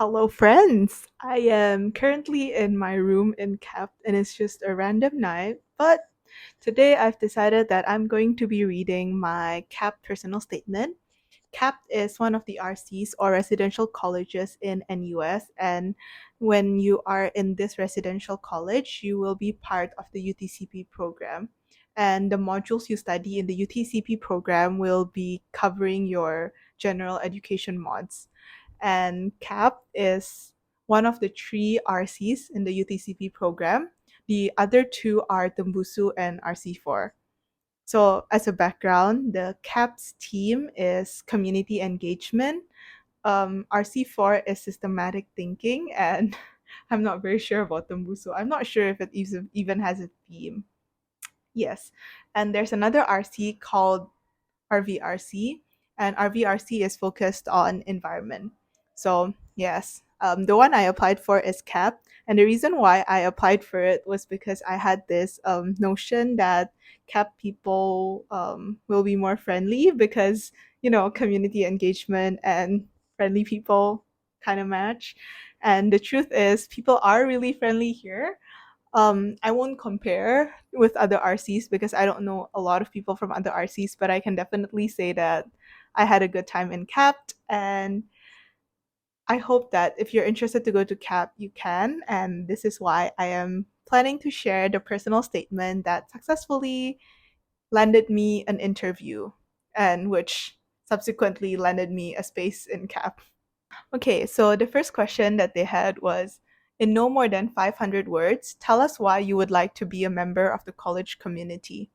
Hello, friends. I am currently in my room in CAPT, and it's just a random night. But today I've decided that I'm going to be reading my CAPT personal statement. CAPT is one of the RCs or residential colleges in NUS, and when you are in this residential college, you will be part of the UTCP program. And the modules you study in the UTCP program will be covering your general education mods, and CAP is one of the three RCs in the UTCP program. The other two are Tembusu and RC4. So, as a background, the CAP's team is community engagement. RC4 is systematic thinking, and I'm not very sure about Tembusu. I'm not sure if it even has a theme. Yes, and there's another RC called RVRC, and RVRC is focused on environment. So, yes, the one I applied for is CAP. And the reason why I applied for it was because I had this notion that CAP people will be more friendly because, community engagement and friendly people kind of match. And the truth is, people are really friendly here. I won't compare with other RCs because I don't know a lot of people from other RCs, but I can definitely say that I had a good time in CAPT, and I hope that if you're interested to go to CAPT, you can. And this is why I am planning to share the personal statement that successfully landed me an interview, and which subsequently landed me a space in CAPT. Okay, so the first question that they had was, in no more than 500 words, tell us why you would like to be a member of the college community.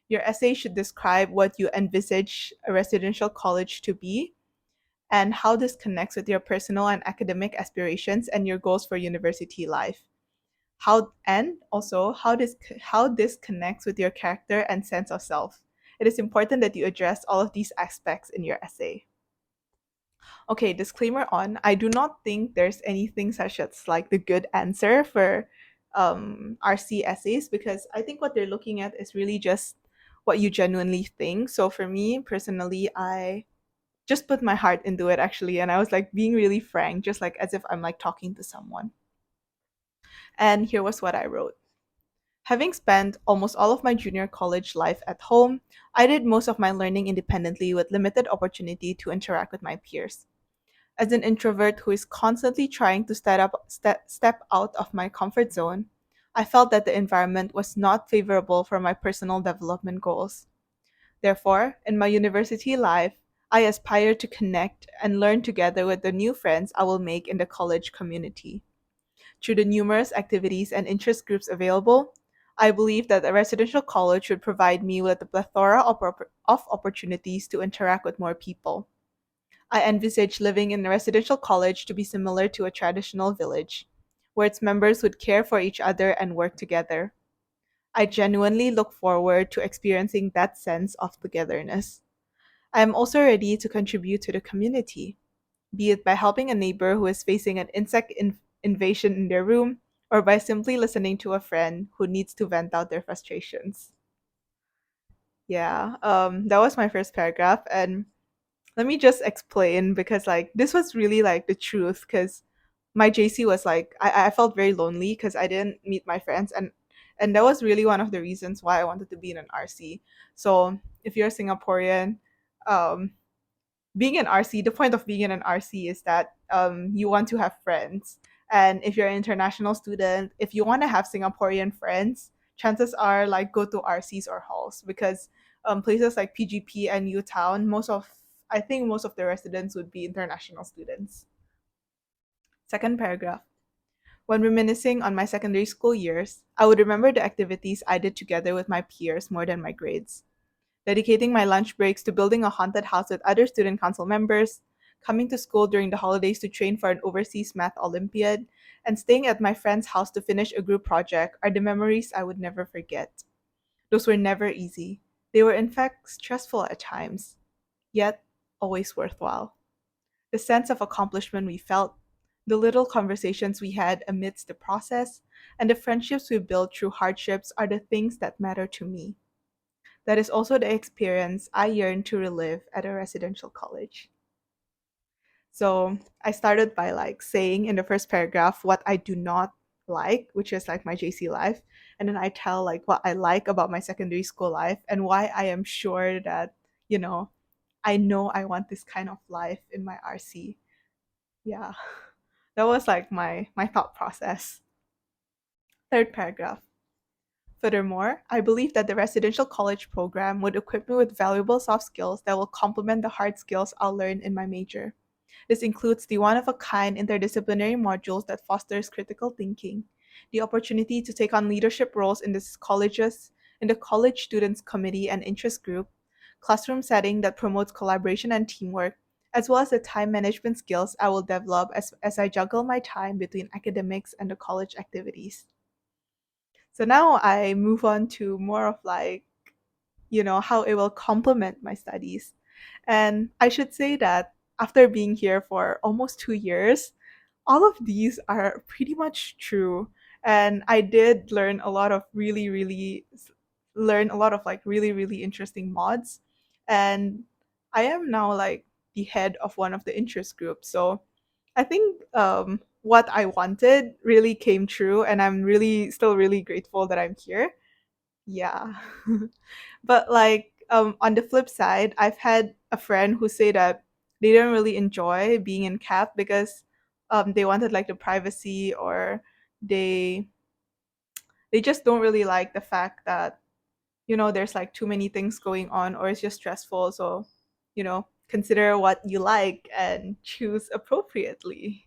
Your essay should describe what you envisage a residential college to be and how this connects with your personal and academic aspirations and your goals for university life. How this connects with your character and sense of self. It is important that you address all of these aspects in your essay. Okay, disclaimer on. I do not think there's anything such as like the good answer for RC essays, because I think what they're looking at is really just what you genuinely think. So for me personally, I just put my heart into it actually, and I was like being really frank, just like as if I'm like talking to someone. And here was what I wrote. Having spent almost all of my junior college life at home, I did most of my learning independently with limited opportunity to interact with my peers. As an introvert who is constantly trying to step out of my comfort zone, I felt that the environment was not favorable for my personal development goals. Therefore, in my university life, I aspire to connect and learn together with the new friends I will make in the college community. Through the numerous activities and interest groups available, I believe that a residential college would provide me with a plethora of opportunities to interact with more people. I envisage living in a residential college to be similar to a traditional village, where its members would care for each other and work together. I genuinely look forward to experiencing that sense of togetherness. I am also ready to contribute to the community, be it by helping a neighbor who is facing an invasion in their room, or by simply listening to a friend who needs to vent out their frustrations. Yeah, that was my first paragraph, and let me just explain, because like this was really like the truth, because my JC was like I felt very lonely because I didn't meet my friends, and that was really one of the reasons why I wanted to be in an RC. So if you're Singaporean, um being an RC, the point of being in an RC is that you want to have friends. And if you're an international student, if you want to have Singaporean friends, chances are like go to RCs or halls, because places like PGP and Town, I think most of the residents would be international students. Second paragraph. When reminiscing on my secondary school years, I would remember the activities I did together with my peers more than my grades, dedicating my lunch breaks to building a haunted house with other student council members, coming to school during the holidays to train for an overseas math Olympiad, and staying at my friend's house to finish a group project are the memories I would never forget. Those were never easy. They were, in fact, stressful at times, yet always worthwhile. The sense of accomplishment we felt, the little conversations we had amidst the process, and the friendships we built through hardships are the things that matter to me. That is also the experience I yearn to relive at a residential college. So I started by like saying in the first paragraph what I do not like, which is like my JC life. And then I tell like what I like about my secondary school life and why I am sure that, you know I want this kind of life in my RC. Yeah. That was like my thought process. Third paragraph. Furthermore, I believe that the residential college program would equip me with valuable soft skills that will complement the hard skills I'll learn in my major. This includes the one of a kind interdisciplinary modules that fosters critical thinking, the opportunity to take on leadership roles in the college students committee and interest group, classroom setting that promotes collaboration and teamwork, as well as the time management skills I will develop as I juggle my time between academics and the college activities. So now I move on to more of like, how it will complement my studies. And I should say that after being here for almost 2 years, all of these are pretty much true. And I did learn a lot of like really, really interesting mods. And I am now like the head of one of the interest groups. So I think what I wanted really came true, and I'm really still really grateful that I'm here. Yeah. But like on the flip side, I've had a friend who say that they didn't really enjoy being in CAP because they wanted like the privacy, or they they just don't really like the fact that there's like too many things going on, or it's just stressful. So consider what you like and choose appropriately.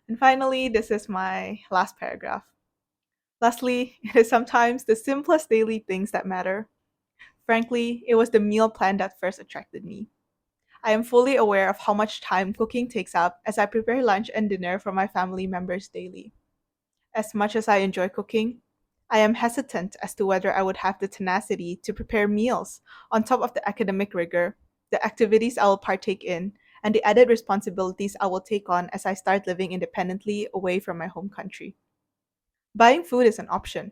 And finally, this is my last paragraph. Lastly, it is sometimes the simplest daily things that matter. Frankly, it was the meal plan that first attracted me. I am fully aware of how much time cooking takes up as I prepare lunch and dinner for my family members daily. As much as I enjoy cooking, I am hesitant as to whether I would have the tenacity to prepare meals on top of the academic rigor, the activities I will partake in, and the added responsibilities I will take on as I start living independently away from my home country. Buying food is an option,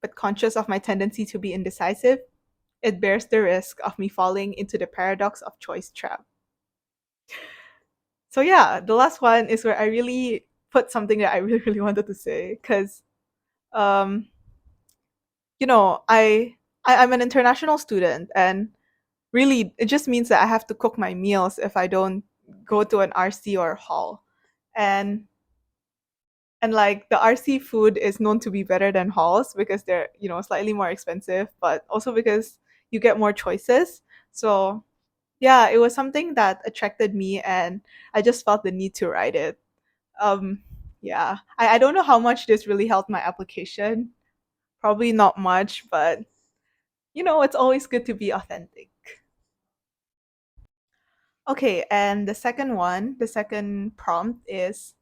but conscious of my tendency to be indecisive, it bears the risk of me falling into the paradox of choice trap. So yeah, the last one is where I really put something that I really, really wanted to say because um, I'm an international student, and really it just means that I have to cook my meals if I don't go to an RC or hall. And like the RC food is known to be better than halls because they're, slightly more expensive, but also because you get more choices. So yeah, it was something that attracted me, and I just felt the need to write it. Um, yeah, I don't know how much this really helped my application. Probably not much, but it's always good to be authentic. Okay, and the second prompt is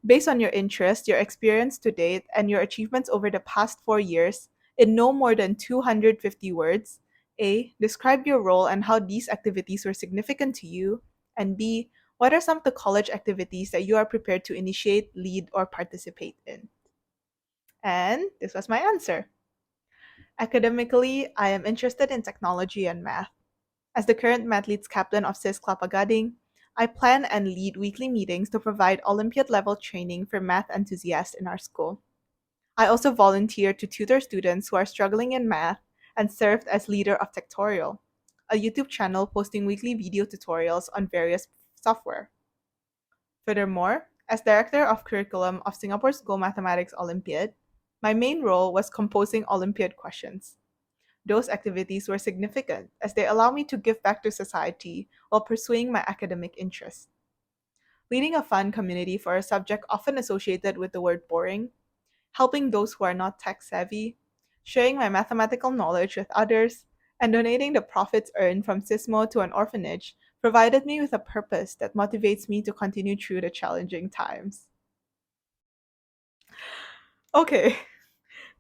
based on your interest, your experience to date, and your achievements over the past 4 years, in no more than 250 words, A. Describe your role and how these activities were significant to you, and B. What are some of the college activities that you are prepared to initiate, lead, or participate in? And this was my answer. Academically, I am interested in technology and math. As the current Mathletes captain of CIS Klapagading, I plan and lead weekly meetings to provide Olympiad level training for math enthusiasts in our school. I also volunteer to tutor students who are struggling in math and served as leader of Tectorial, a YouTube channel posting weekly video tutorials on various software. Furthermore, as director of curriculum of Singapore's Go Mathematics Olympiad, my main role was composing Olympiad questions. Those activities were significant as they allow me to give back to society while pursuing my academic interests. Leading a fun community for a subject often associated with the word boring, helping those who are not tech savvy, sharing my mathematical knowledge with others, and donating the profits earned from Sismo to an orphanage provided me with a purpose that motivates me to continue through the challenging times. Okay,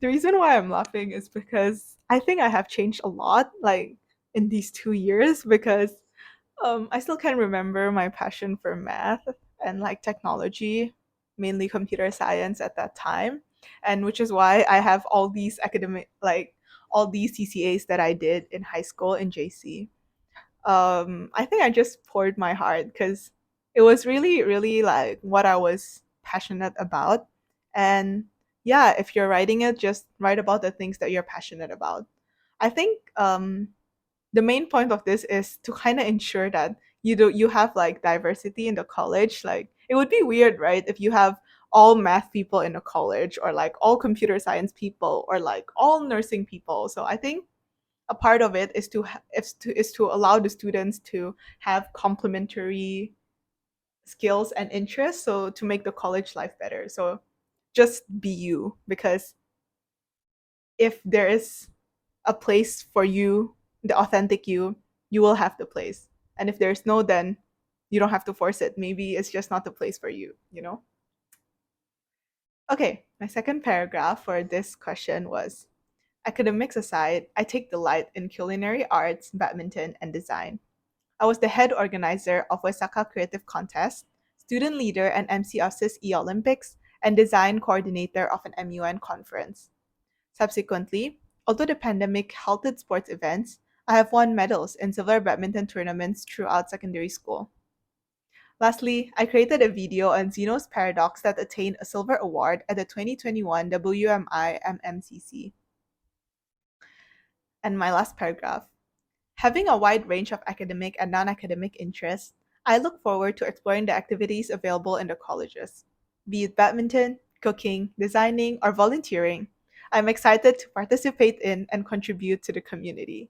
the reason why I'm laughing is because I think I have changed a lot, like in these 2 years, because I still can remember my passion for math and like technology, mainly computer science at that time, and which is why I have all these CCAs that I did in high school and JC. I think I just poured my heart because it was really, really like what I was passionate about. And yeah, if you're writing it, just write about the things that you're passionate about. I think the main point of this is to kind of ensure that you have like diversity in the college. Like it would be weird, right, if you have all math people in a college, or like all computer science people, or like all nursing people. So I think a part of it is to allow the students to have complementary skills and interests, so to make the college life better. So just be you, because if there is a place for you, the authentic you, you will have the place. And if there's no, then you don't have to force it. Maybe it's just not the place for you, you know? Okay, my second paragraph for this question was: academics aside, I take delight in culinary arts, badminton, and design. I was the head organizer of Osaka Creative Contest, student leader and MC of CIS Olympics, and design coordinator of an MUN conference. Subsequently, although the pandemic halted sports events, I have won medals in several badminton tournaments throughout secondary school. Lastly, I created a video on Zeno's paradox that attained a silver award at the 2021 WMI MMCC. And my last paragraph: having a wide range of academic and non academic interests, I look forward to exploring the activities available in the colleges. Be it badminton, cooking, designing, or volunteering, I'm excited to participate in and contribute to the community.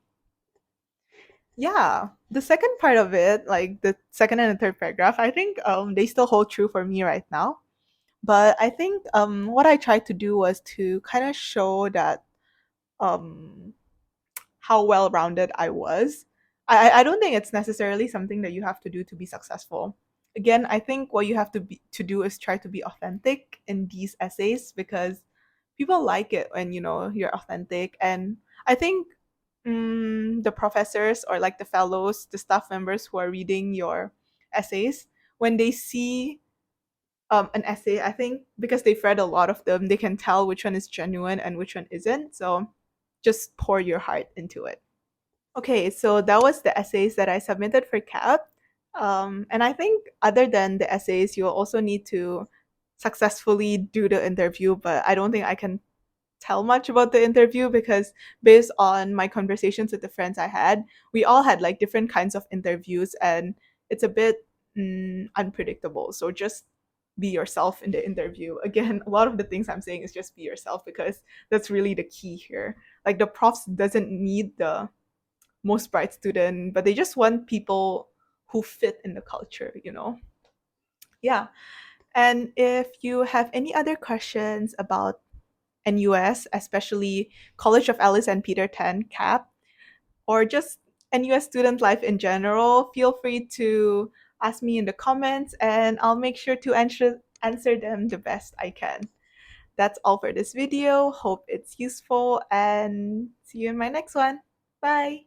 Yeah, the second part of it, like the second and the third paragraph, I think they still hold true for me right now. But I think what I tried to do was to kind of show that um, how well rounded I was. I don't think it's necessarily something that you have to do to be successful. Again, I think what you have to do is try to be authentic in these essays, because people like it when you're authentic. And I think the professors, or like the fellows, the staff members who are reading your essays, when they see an essay, I think because they've read a lot of them, they can tell which one is genuine and which one isn't. So just pour your heart into it. Okay, so that was the essays that I submitted for CAP. And I think other than the essays, you'll also need to successfully do the interview, but I don't think I can tell much about the interview, because based on my conversations with the friends I had, we all had like different kinds of interviews, and it's a bit unpredictable. So just be yourself in the interview. Again, a lot of the things I'm saying is just be yourself, because that's really the key here. Like the profs doesn't need the most bright student, but they just want people who fit in the culture. Yeah. And if you have any other questions about NUS, especially College of Alice and Peter Tan CAP, or just NUS student life in general, feel free to ask me in the comments, and I'll make sure to answer them the best I can. That's all for this video. Hope it's useful, and see you in my next one. Bye.